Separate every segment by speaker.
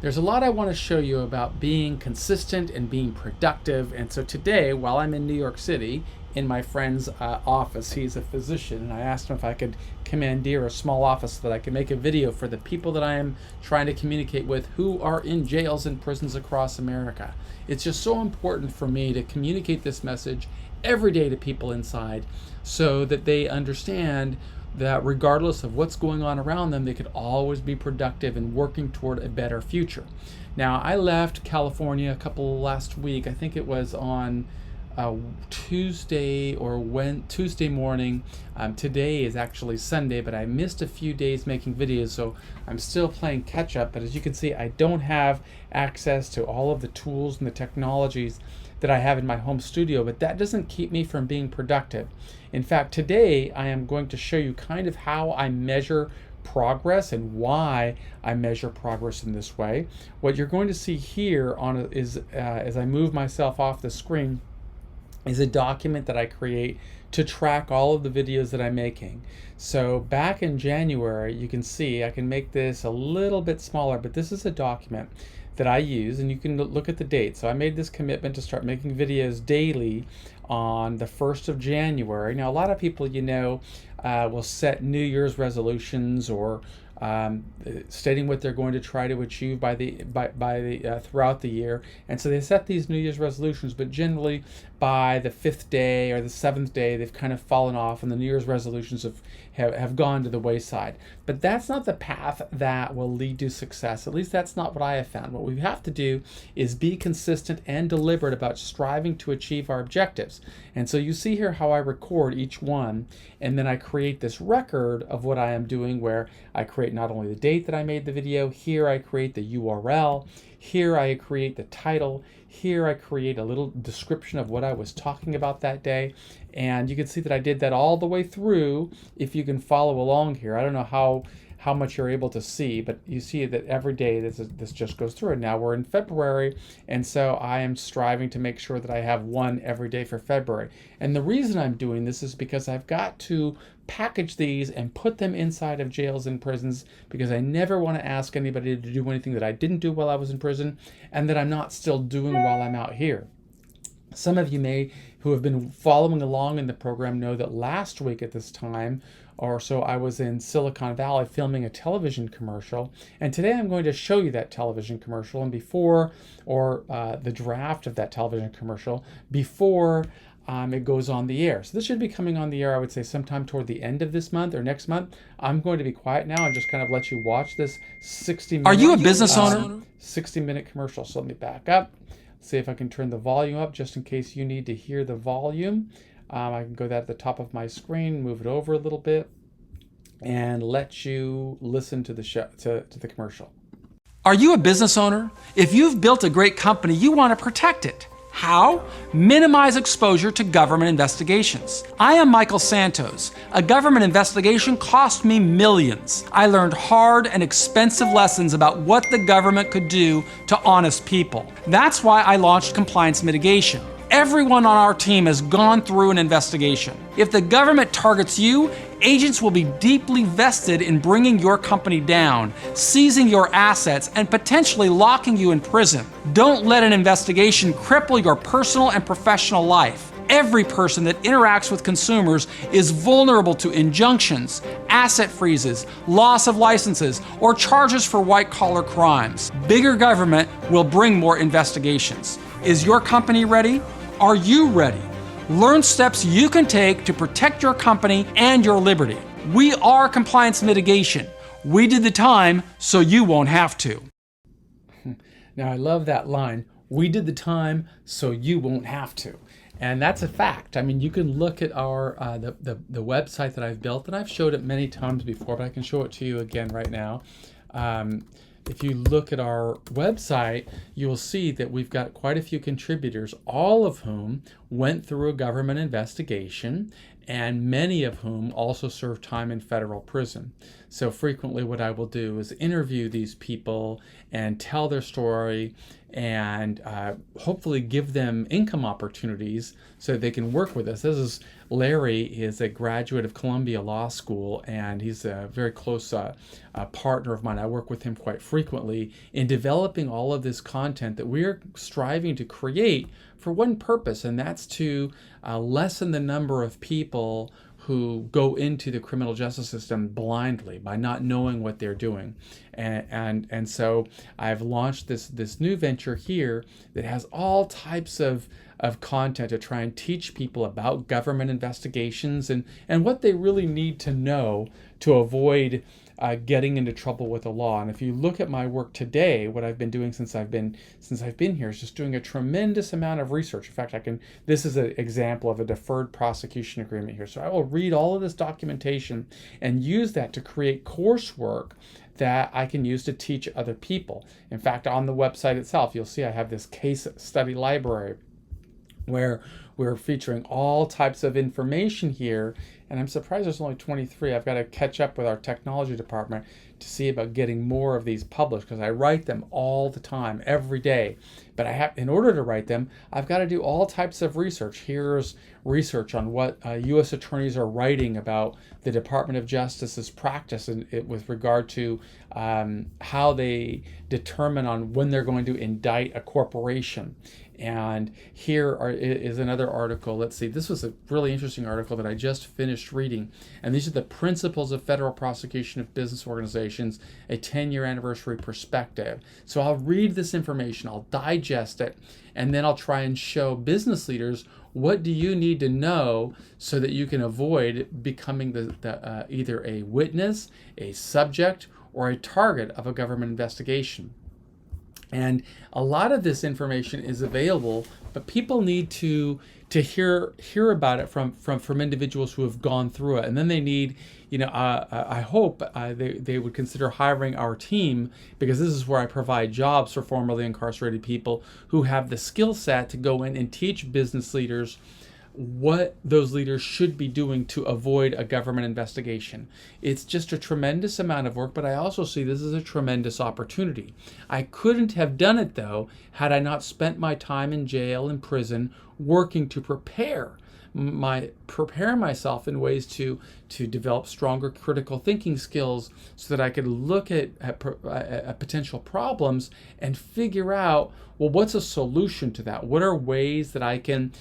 Speaker 1: There's a lot I want to show you about being consistent and being productive. And so today, while I'm in New York City, in my friend's office, he's a physician, and I asked him if I could commandeer a small office so that I could make a video for the people that I am trying to communicate with who are in jails and prisons across America. It's just so important for me to communicate this message every day to people inside so that they understand that regardless of what's going on around them, they could always be productive and working toward a better future. Now, I left California last week. I think it was on Tuesday morning. Today is actually Sunday, but I missed a few days making videos, so I'm still playing catch up. But as you can see, I don't have access to all of the tools and the technologies that I have in my home studio, but that doesn't keep me from being productive. In fact, today I am going to show you kind of how I measure progress and why I measure progress in this way. What you're going to see here as I move myself off the screen is a document that I create to track all of the videos that I'm making. So back in January, you can see I can make this a little bit smaller, but this is a document that I use, and you can look at the date. So I made this commitment to start making videos daily on the 1st of January. Now, a lot of people, will set New Year's resolutions or stating what they're going to try to achieve throughout the year, and so they set these New Year's resolutions. But generally, by the 5th day or the 7th day, they've kind of fallen off, and the New Year's resolutions have gone to the wayside. But that's not the path that will lead to success. At least that's not what I have found. What we have to do is be consistent and deliberate about striving to achieve our objectives. And so you see here how I record each one, and then I create this record of what I am doing, where I create not only the date that I made the video, here I create the URL, here I create the title, here I create a little description of what I was talking about that day. And you can see that I did that all the way through. If you can follow along here, I don't know how much you're able to see, but you see that every day this just goes through. And now we're in February, and so I am striving to make sure that I have one every day for February. And the reason I'm doing this is because I've got to package these and put them inside of jails and prisons, because I never want to ask anybody to do anything that I didn't do while I was in prison and that I'm not still doing while I'm out here. Some of you who have been following along in the program know that last week at this time or so I was in Silicon Valley filming a television commercial, and today I'm going to show you that television commercial and the draft of that television commercial before it goes on the air. So this should be coming on the air, I would say, sometime toward the end of this month or next month. I'm going to be quiet now and just kind of let you watch this 60-minute.
Speaker 2: Are you a business owner?
Speaker 1: 60-minute commercial. So let me back up. See if I can turn the volume up just in case you need to hear the volume. I can go that at the top of my screen, move it over a little bit, and let you listen to the show, to the commercial.
Speaker 2: Are you a business owner? If you've built a great company, you want to protect it. How? Minimize exposure to government investigations. I am Michael Santos. A government investigation cost me millions. I learned hard and expensive lessons about what the government could do to honest people. That's why I launched Compliance Mitigation. Everyone on our team has gone through an investigation. If the government targets you, agents will be deeply vested in bringing your company down, seizing your assets, and potentially locking you in prison. Don't let an investigation cripple your personal and professional life. Every person that interacts with consumers is vulnerable to injunctions, asset freezes, loss of licenses, or charges for white-collar crimes. Bigger government will bring more investigations. Is your company ready? Are you ready? Learn steps you can take to protect your company and your liberty. We are Compliance Mitigation. We did the time so you won't have to.
Speaker 1: Now, I love that line. We did the time so you won't have to. And that's a fact. I mean, you can look at our the website that I've built, and I've showed it many times before, but I can show it to you again right now. If you look at our website, you will see that we've got quite a few contributors, all of whom went through a government investigation, and many of whom also served time in federal prison. So frequently what I will do is interview these people and tell their story and hopefully give them income opportunities so they can work with us. This is Larry is a graduate of Columbia Law School, and he's a very close partner of mine. I work with him quite frequently in developing all of this content that we're striving to create for one purpose, and that's to lessen the number of people who go into the criminal justice system blindly by not knowing what they're doing. And so I've launched this new venture here that has all types of content to try and teach people about government investigations and what they really need to know to avoid getting into trouble with the law. And if you look at my work today, what I've been doing since I've been here is just doing a tremendous amount of research. In fact, this is an example of a deferred prosecution agreement here. So I will read all of this documentation and use that to create coursework that I can use to teach other people. In fact, on the website itself, you'll see I have this case study library where we're featuring all types of information here. And I'm surprised there's only 23. I've got to catch up with our technology department to see about getting more of these published, because I write them all the time, every day. But in order to write them, I've got to do all types of research. Here's research on what U.S. attorneys are writing about the Department of Justice's practice with regard to how they determine on when they're going to indict a corporation. And here is another article. Let's see. This was a really interesting article that I just finished reading. And these are the Principles of Federal Prosecution of Business Organizations, a 10-year anniversary perspective. So I'll read this information, I'll digest it, and then I'll try and show business leaders what do you need to know so that you can avoid becoming either a witness, a subject, or a target of a government investigation. And a lot of this information is available, but people need to hear about it from individuals who have gone through it. And then they need, I hope they would consider hiring our team, because this is where I provide jobs for formerly incarcerated people who have the skill set to go in and teach business leaders what those leaders should be doing to avoid a government investigation. It's just a tremendous amount of work, but I also see this as a tremendous opportunity. I couldn't have done it, though, had I not spent my time in jail and prison working to prepare myself in ways to develop stronger critical thinking skills so that I could look at potential problems and figure out, well, what's a solution to that? What are ways that I can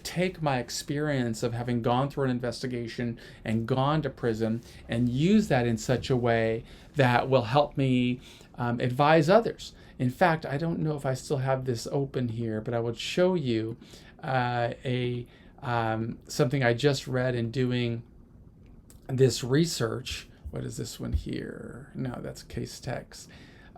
Speaker 1: take my experience of having gone through an investigation and gone to prison and use that in such a way that will help me advise others? In fact, I don't know if I still have this open here, but I would show you something I just read in doing this research. What is this one here? No, that's case text.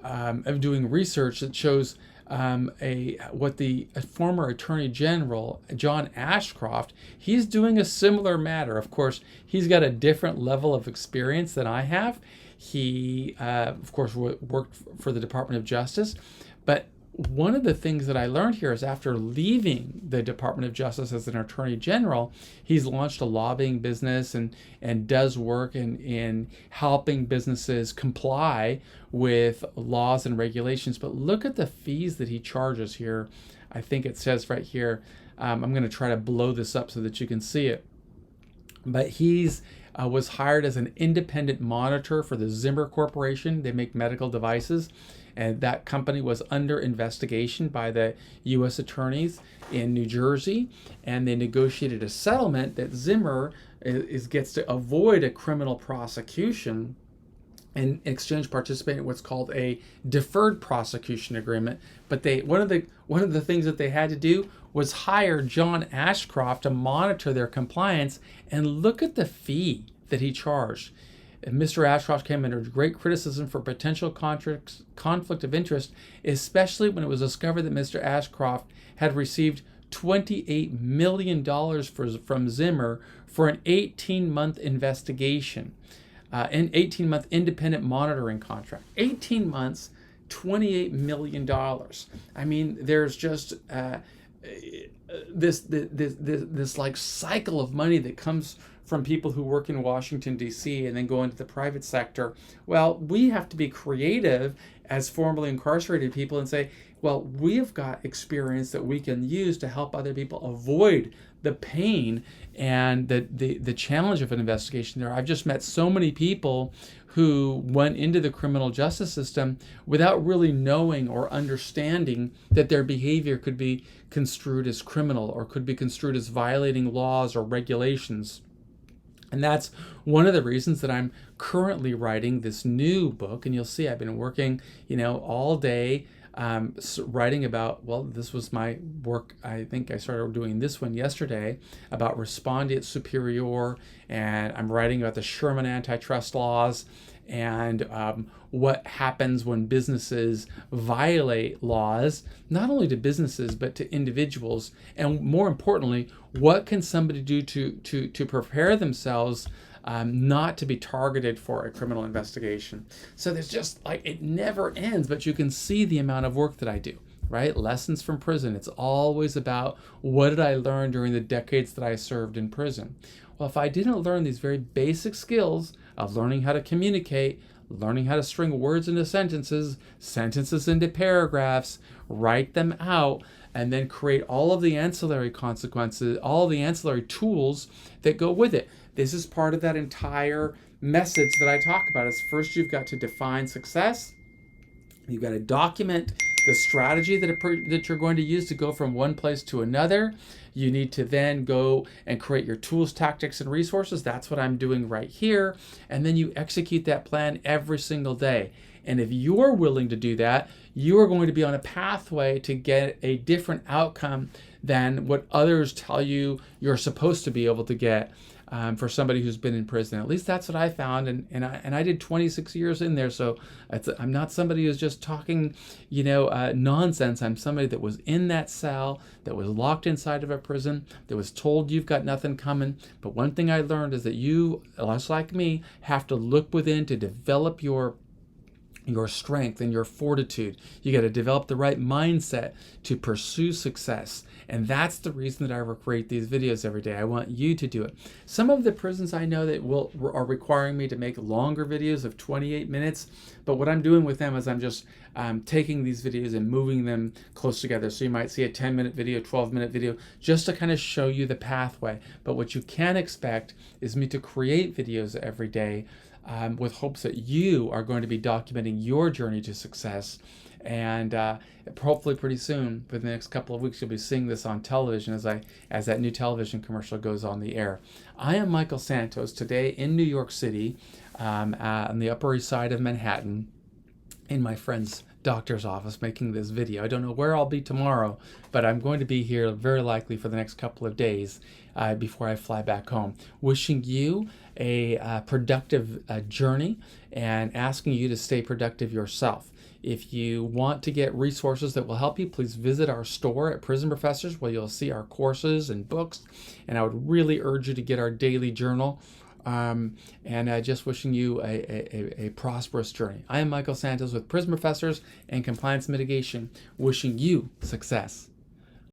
Speaker 1: I'm doing research that shows what the former Attorney General, John Ashcroft, he's doing a similar matter. Of course, he's got a different level of experience than I have. He, of course, worked for the Department of Justice, but one of the things that I learned here is after leaving the Department of Justice as an Attorney General, he's launched a lobbying business and does work in helping businesses comply with laws and regulations. But look at the fees that he charges here. I think it says right here, I'm going to try to blow this up so that you can see it. But he's was hired as an independent monitor for the Zimmer Corporation. They make medical devices. And that company was under investigation by the U.S. attorneys in New Jersey, and they negotiated a settlement that Zimmer gets to avoid a criminal prosecution and in exchange participate in what's called a deferred prosecution agreement. But one of the things that they had to do was hire John Ashcroft to monitor their compliance, and look at the fee that he charged. Mr. Ashcroft came under great criticism for potential conflict of interest, especially when it was discovered that Mr. Ashcroft had received $28 million from Zimmer for an 18-month investigation, an 18-month independent monitoring contract. 18 months, $28 million. I mean, there's just this like cycle of money that comes from people who work in Washington, D.C. and then go into the private sector. Well, we have to be creative as formerly incarcerated people and say, well, we have got experience that we can use to help other people avoid the pain and the challenge of an investigation there. I've just met so many people who went into the criminal justice system without really knowing or understanding that their behavior could be construed as criminal or could be construed as violating laws or regulations. And that's one of the reasons that I'm currently writing this new book. And you'll see I've been working, all day writing about, well, this was my work. I think I started doing this one yesterday about respondeat superior, and I'm writing about the Sherman antitrust laws and what happens when businesses violate laws, not only to businesses but to individuals, and more importantly, what can somebody do to prepare themselves not to be targeted for a criminal investigation. So there's just it never ends, but you can see the amount of work that I do, right? Lessons from prison. It's always about what did I learn during the decades that I served in prison. Well, if I didn't learn these very basic skills of learning how to communicate, learning how to string words into sentences, sentences into paragraphs, write them out, and then create all of the ancillary consequences, all the ancillary tools that go with it. This is part of that entire message that I talk about. Is first you've got to define success. You've got to document the strategy that you're going to use to go from one place to another. You need to then go and create your tools, tactics, and resources. That's what I'm doing right here. And then you execute that plan every single day. And if you're willing to do that, you are going to be on a pathway to get a different outcome than what others tell you you're supposed to be able to get. For somebody who's been in prison. At least that's what I found, and I did 26 years in there, so I'm not somebody who's just talking, nonsense. I'm somebody that was in that cell, that was locked inside of a prison, that was told you've got nothing coming. But one thing I learned is that you, just like me, have to look within to develop your strength and your fortitude. You got to develop the right mindset to pursue success. And that's the reason that I create these videos every day. I want you to do it. Some of the prisons I know that are requiring me to make longer videos of 28 minutes. But what I'm doing with them is I'm just taking these videos and moving them close together. So you might see a 10-minute video, 12-minute video, just to kind of show you the pathway. But what you can expect is me to create videos every day with hopes that you are going to be documenting your journey to success. And hopefully pretty soon, for the next couple of weeks, you'll be seeing this on television as that new television commercial goes on the air. I am Michael Santos, today in New York City, on the Upper East Side of Manhattan, in my friend's doctor's office making this video. I don't know where I'll be tomorrow, but I'm going to be here very likely for the next couple of days before I fly back home. Wishing you a productive journey and asking you to stay productive yourself. If you want to get resources that will help you, please visit our store at Prison Professors, where you'll see our courses and books. And I would really urge you to get our daily journal. Just wishing you a prosperous journey. I am Michael Santos with Prison Professors and Compliance Mitigation, wishing you success.